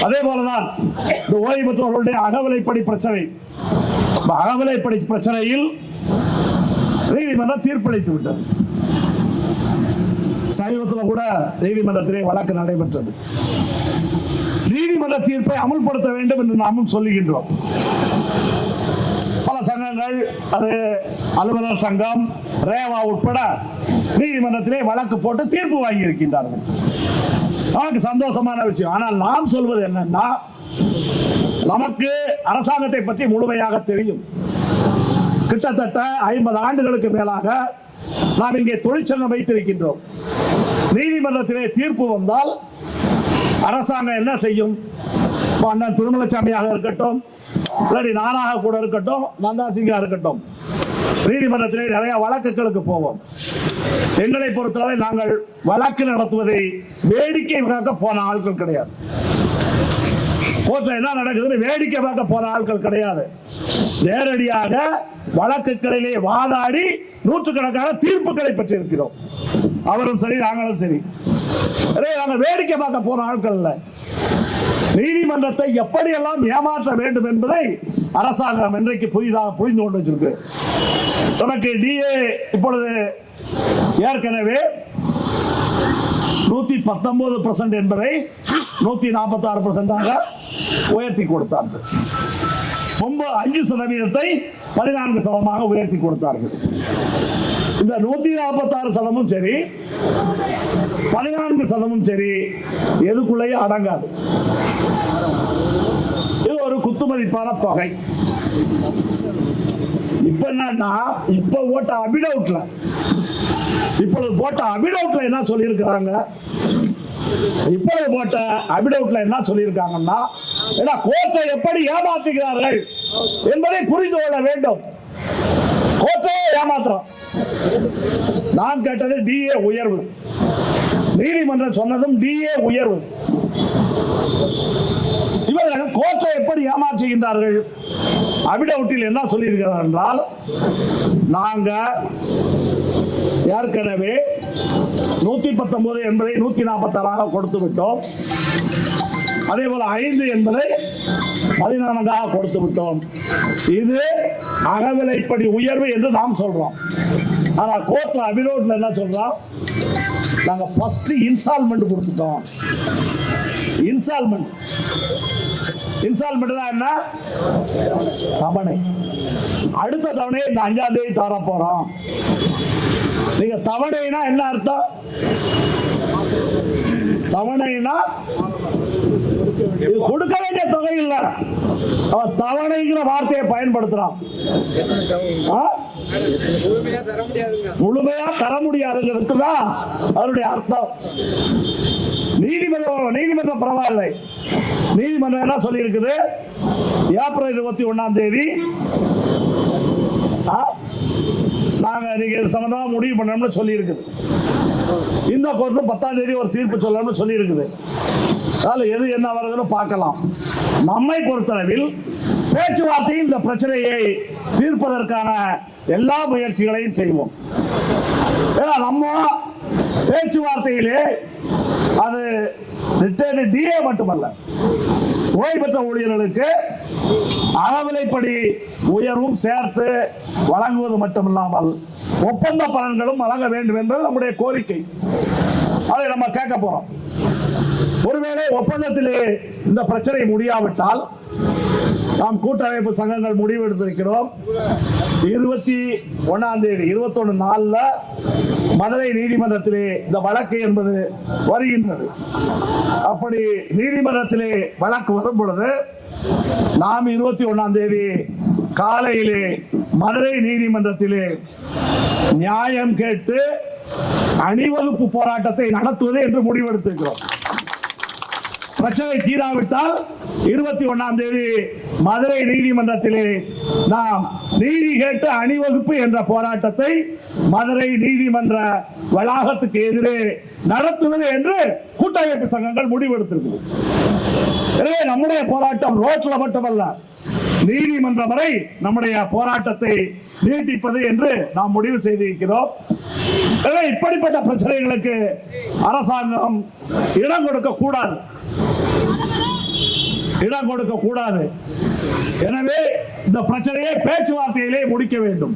அதே போலதான் இந்த ஓய்வு பெற்றவர்களுடைய அகவிலைப்படி பிரச்சனை. அகவிலைப்படி பிரச்சனையில் நீதிமன்றம் தீர்ப்பளித்து விட்டது. சமீபத்தில் கூட நீதிமன்றத்திலே வழக்கு நடைபெற்றது. நீதிமன்ற தீர்ப்பை அமல்படுத்த வேண்டும் என்று நாமும் சொல்லுகின்றோம். பல சங்கங்கள், அது அலுவலர் சங்கம், ரேவா உட்பட நீதிமன்றத்திலே வழக்கு போட்டு தீர்ப்பு வாங்கி இருக்கின்றார்கள். நமக்கு சந்தோஷமான விஷயம். ஆனால் நாம் சொல்வது என்னன்னா, நமக்கு அரசாங்கத்தை பற்றி முழுமையாக தெரியும். கிட்டத்தட்ட 50 ஆண்டுகளுக்கு மேலாக நாம் இங்கே தொழிற்சங்கம் வைத்திருக்கின்றோம். நீதிமன்றத்திலே தீர்ப்பு வந்தால் அரசாங்கம் என்ன செய்யும்? அண்ணன் திருமலசாமியாக இருக்கட்டும், இல்லாட்டி நானாக கூட இருக்கட்டும், நந்தா சிங்கா இருக்கட்டும், நீதிமன்றத்திலே நிறைய வழக்குகளுக்கு போவோம். எங்களை பொறுத்தவரை நாங்கள் வழக்கு நடத்துவதை வேடிக்கை பார்க்க போன ஆட்கள் கிடையாது. கோர்ட்ல என்ன நடக்குதுன்னு வேடிக்கை பார்க்க போன ஆட்கள் கிடையாது. நேரடியாக வழக்குகளிலே வாதாடி நூற்றுக்கணக்கான தீர்ப்புகளை பெற்றிருக்கிறோம். அவரும் சரி, நாங்களும் சரி. நாங்கள் வேடிக்கை பார்க்க போன ஆட்கள் இல்லை. நீதிமன்றத்தை எப்படியெல்லாம் ஏமாற்ற வேண்டும் என்பதை அரசாங்கம் இன்றைக்கு புதிதாக புரிந்து கொண்டு வச்சிருக்கு. நமக்கு டிஏ இப்பொழுது ஏற்கனவே 119% என்பதை 146% உயர்த்தி கொடுத்தார்கள். 5% 14% உயர்த்தி கொடுத்தார்கள். இந்த 146% சரி, 14% சரி, எதுக்குள்ளேயே அடங்காது. இது ஒரு குத்துமதிப்பான தொகை. இப்ப என்னன்னா, இப்ப ஓட்ட அபிடவுட்ல இப்பொழுது போட்ட அபிடவுட்ல என்ன சொல்லியிருக்கிறாங்க? இப்பொழுது போட்ட அபிடவுட்ல என்ன சொல்லியிருக்காங்கன்னா, கோர்ட்டை எப்படி ஏமாற்றுகிறார்கள் என்பதை புரிந்து கொள்ள வேண்டும். கோர்ட்டை ஏமாத்துறோம். நான் கேட்டது டிஏ உயர்வு, நீதிமன்றம் சொன்னதும் டிஏ உயர்வு. இவர்கள் கோர்ட்டை எப்படி ஏமாற்றுகின்றார்கள்? அபிடவுட்டில் என்ன சொல்லியிருக்கிறார் என்றால், நாங்க ஏற்கனவே 119 என்பதை 146 கொடுத்து விட்டோம். அதே போல 5 என்பதை 14 கொடுத்து விட்டோம். இது அகவிலைப்படி உயர்வு என்று நாம் சொல்றோம். ஆனா கோர்ட்ல அபிடவுட்ல என்ன சொல்றோம்? நாங்க ஃபர்ஸ்ட் இன்ஸ்டால்மெண்ட் கொடுத்துட்டோம். இன்ஸ்டால்மெண்ட் தான் என்ன? தவணை. அடுத்த தவணையை இந்த 5ஆம் தேதி தர போறோம். நீங்க தவணைனா என்ன அர்த்தம்? தவணைனா இது கொடுக்க வேண்டிய தொகை இல்ல, அவன் தவணைங்கிற வார்த்தையை பயன்படுத்துறான். முழுமையா தர முடியாதுங்கிறதுக்கு தான் அவருடைய அர்த்தம். நீதிமன்றம் பரவாயில்லை. நீதிமன்றம் என்ன சொல்லி இருக்குது? ஏப்ரல் 21ஆம் தேதி நாங்க நீங்க சம்பந்தமா முடிவு பண்ணணும்னு சொல்லி இருக்குது. இந்த கோர்ட் 10ஆம் தேதி ஒரு தீர்ப்பு சொல்லணும்னு சொல்லி இருக்குது. அதனால எது என்ன வருதுன்னு பார்க்கலாம். நம்மை பொறுத்தளவில் பேச்சுவார்த்தையில் இந்த பிரச்சனையை தீர்ப்பதற்கான எல்லா முயற்சிகளையும் செய்வோம். ஏன்னா நம்ம பேச்சுவார்த்தையிலே அது ரிட்டையர்டு டிஏ மட்டுமல்ல, ஓய்வு பெற்ற ஊழியர்களுக்கு அகவிலைப்படி உயர்வும் சேர்த்து வழங்குவது மட்டுமில்லாமல் ஒப்பந்த பலன்களும் வழங்க வேண்டும் என்பது நம்முடைய கோரிக்கை. அதை நம்ம கேட்க போறோம். ஒருவேளை ஒப்பந்தத்திலே இந்த பிரச்சனை முடியாவிட்டால் நாம் கூட்டமைப்பு சங்கங்கள் முடிவு எடுத்திருக்கிறோம். 21ஆம் தேதி 21 நாள்ல மதுரை நீதிமன்றத்திலே இந்த வழக்கு என்பது வருகின்றது. அப்படி நீதிமன்றத்திலே வழக்கு வரும் பொழுது நாம் 21ஆம் தேதி காலையிலே மதுரை நீதிமன்றத்திலே நியாயம் கேட்டு அணிவகுப்பு போராட்டத்தை நடத்துவது என்று முடிவெடுத்திருக்கிறோம். பிரச்சனை தீராவிட்டால் 21ஆம் தேதி மதுரை நீதிமன்றத்திலே நாம் நீதி கேட்டு அணிவகுப்பு என்ற போராட்டத்தை மதுரை நீதிமன்ற வளாகத்துக்கு எதிரே நடத்துவது என்று கூட்டமைப்பு சங்கங்கள் முடிவெடுத்திருக்கிறது. எனவே நம்முடைய போராட்டம் ரோட்ல மட்டுமல்ல, நீதிமன்றம் வரை நம்முடைய போராட்டத்தை நீட்டிப்பது என்று நாம் முடிவு செய்திருக்கிறோம். எனவே இப்படிப்பட்ட பிரச்சனைகளுக்கு அரசாங்கம் இடம் கொடுக்க கூடாது. இடம் கொடுக்க கூடாது. எனவே இந்த பிரச்சனையை பேச்சுவார்த்தையிலே முடிக்க வேண்டும்.